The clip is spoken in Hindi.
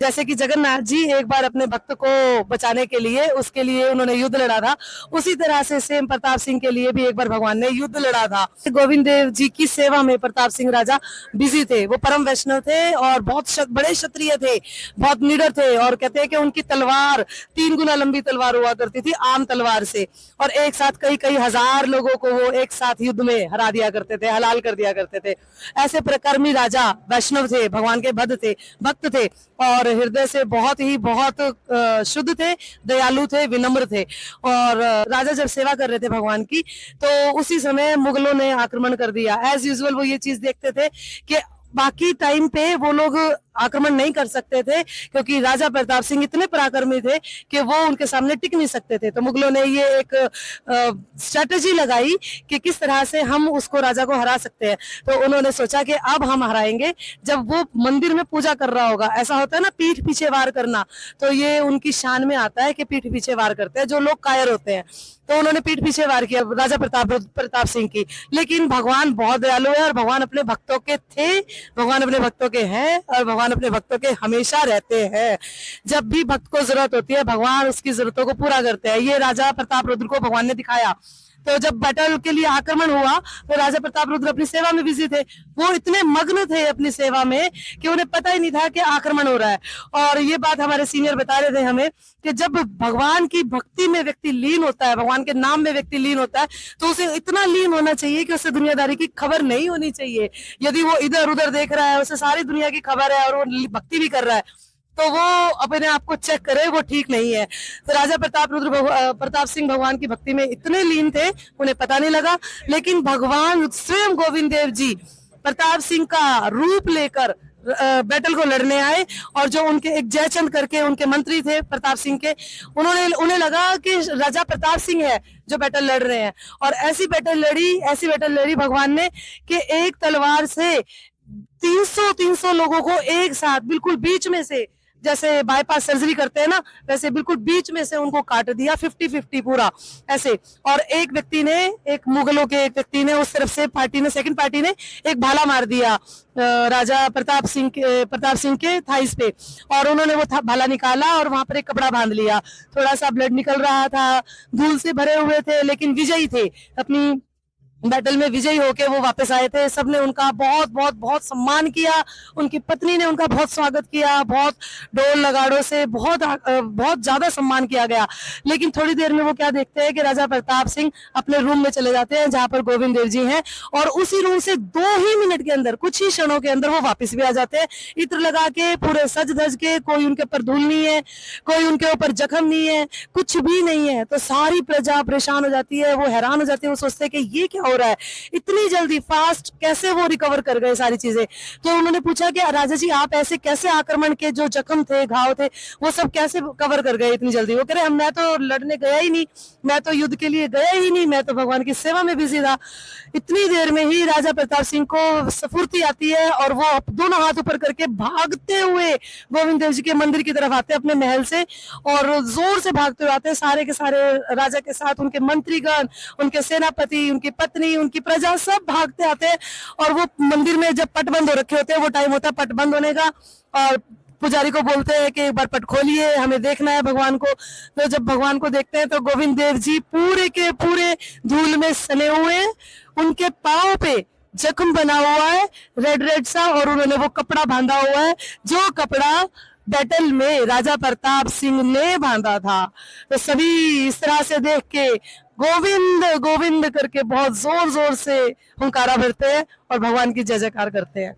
जैसे कि जगन्नाथ जी एक बार अपने भक्त को बचाने के लिए उसके लिए उन्होंने युद्ध लड़ा था, उसी तरह से सेम प्रताप सिंह के लिए भी एक बार भगवान ने युद्ध लड़ा था। गोविंद देव जी की सेवा में प्रताप सिंह राजा बिजी थे। वो परम वैष्णव थे और बहुत बड़े क्षत्रिय थे, बहुत निडर थे। और कहते हैं कि उनकी तलवार 3 गुना लंबी तलवार हुआ करती थी आम तलवार से, और एक साथ कई कई हजार लोगों को वो एक साथ युद्ध में हरा दिया करते थे, हलाल कर दिया करते थे। ऐसे प्रकर्मी राजा वैष्णव थे, भगवान के भक्त थे और हृदय से बहुत शुद्ध थे, दयालु थे, विनम्र थे। और राजा जब सेवा कर रहे थे भगवान की, तो उसी समय मुगलों ने आक्रमण कर दिया। एज यूजुअल वो ये चीज देखते थे कि बाकी टाइम पे वो लोग आक्रमण नहीं कर सकते थे, क्योंकि राजा प्रताप सिंह इतने पराक्रमी थे कि वो उनके सामने टिक नहीं सकते थे। तो मुगलों ने ये एक स्ट्रेटेजी लगाई कि किस तरह से हम उसको राजा को हरा सकते हैं। तो उन्होंने सोचा कि अब हम हराएंगे जब वो मंदिर में पूजा कर रहा होगा। ऐसा होता है ना, पीठ पीछे वार करना, तो ये उनकी शान में आता है कि पीठ पीछे वार करते हैं जो लोग कायर होते हैं। तो उन्होंने पीठ पीछे वार किया राजा प्रताप सिंह की। लेकिन भगवान बहुत दयालु है और भगवान अपने भक्तों के थे, भगवान अपने भक्तों के हैं और भगवान अपने भक्तों के हमेशा रहते हैं। जब भी भक्त को जरूरत होती है भगवान उसकी जरूरतों को पूरा करते हैं। ये राजा प्रताप रुद्र को भगवान ने दिखाया। तो जब बैटल के लिए आक्रमण हुआ तो राजा प्रताप रुद्र अपनी सेवा में बिजी थे। वो इतने मग्न थे अपनी सेवा में कि उन्हें पता ही नहीं था कि आक्रमण हो रहा है। और ये बात हमारे सीनियर बता रहे थे हमें कि जब भगवान की भक्ति में व्यक्ति लीन होता है, भगवान के नाम में व्यक्ति लीन होता है, तो उसे इतना लीन होना चाहिए कि उसे दुनियादारी की खबर नहीं होनी चाहिए। यदि वो इधर उधर देख रहा है, उसे सारी दुनिया की खबर है और वो भक्ति भी कर रहा है, तो वो अपने आप को चेक करे, वो ठीक नहीं है। तो राजा प्रताप सिंह भगवान की भक्ति में इतने लीन थे उन्हें पता नहीं लगा। लेकिन भगवान स्वयं गोविंद देव जी प्रताप सिंह का रूप लेकर बैटल को लड़ने आए। और जो उनके एक जयचंद करके उनके मंत्री थे प्रताप सिंह के, उन्हें लगा कि राजा प्रताप सिंह है जो बैटल लड़ रहे हैं। और ऐसी बैटल लड़ी भगवान ने कि एक तलवार से 300 लोगों को एक साथ बिल्कुल बीच में से, जैसे बाईपास सर्जरी करते हैं ना, वैसे बिल्कुल बीच में से उनको काट दिया 50-50 पूरा ऐसे। और एक मुगलों के एक व्यक्ति ने उस तरफ से सेकंड पार्टी ने एक भाला मार दिया राजा प्रताप सिंह के थाइस पे। और उन्होंने वो भाला निकाला और वहां पर एक कपड़ा बांध लिया। थोड़ा सा ब्लड निकल रहा था, धूल से भरे हुए थे, लेकिन विजयी थे। अपनी बैटल में विजयी होके वो वापस आए थे। सबने उनका बहुत बहुत बहुत सम्मान किया। उनकी पत्नी ने उनका बहुत स्वागत किया, बहुत ढोल नगाड़ों से बहुत ज्यादा सम्मान किया गया। लेकिन थोड़ी देर में वो क्या देखते हैं कि राजा प्रताप सिंह अपने रूम में चले जाते हैं जहां पर गोविंद देव जी हैं, और उसी रूम से 2 ही मिनट के अंदर, कुछ ही क्षणों के अंदर वो वापस भी आ जाते हैं, इत्र लगा के, पूरे सज धज के। कोई उनके ऊपर धूल नहीं है, कोई उनके ऊपर जख्म नहीं है, कुछ भी नहीं है। तो सारी प्रजा परेशान हो जाती है, वो हैरान हो जाती है, वो सोचते हैं कि ये क्या हो रहा है, इतनी जल्दी फास्ट कैसे वो रिकवर कर गए सारी चीजें। तो उन्होंने पूछा कि राजा जी आप ऐसे कैसे आक्रमण के जो जख्म थे, घाव थे, वो सब कैसे कवर कर गए इतनी जल्दी। वो कह रहे मैं तो लड़ने गया ही नहीं, मैं तो युद्ध के लिए गया ही नहीं, मैं तो भगवान की सेवा में बिजी था। इतनी देर में ही राजा प्रताप सिंह को स्फूर्ति आती है और वो दोनों हाथ ऊपर करके भागते हुए गोविंद देव जी के मंदिर की तरफ आते हैं अपने महल से, और जोर से भागते हुए आते हैं सारे के सारे राजा के साथ, उनके मंत्रीगण, उनके सेनापति, उनकी पत्नी, उनकी प्रजा, सब भागते आते हैं। और वो मंदिर में जब पट बंद हो रखे होते हैं, वो टाइम होता है पट बंद होने का, और पुजारी को बोलते हैं कि एक बार पट खोलिए, हमें देखना है भगवान को। तो जब भगवान को देखते हैं तो गोविंद देव जी पूरे के पूरे धूल में सने हुए हैं, उनके पांव पे जख्म बना हुआ है रेड सा, और उन्होंने वो कपड़ा बांधा हुआ है जो कपड़ा बैटल में राजा प्रताप सिंह ने बांधा था। तो सभी इस तरह से देख के गोविंद गोविंद करके बहुत जोर जोर से हुंकारा भरते हैं और भगवान की जय जयकार करते हैं।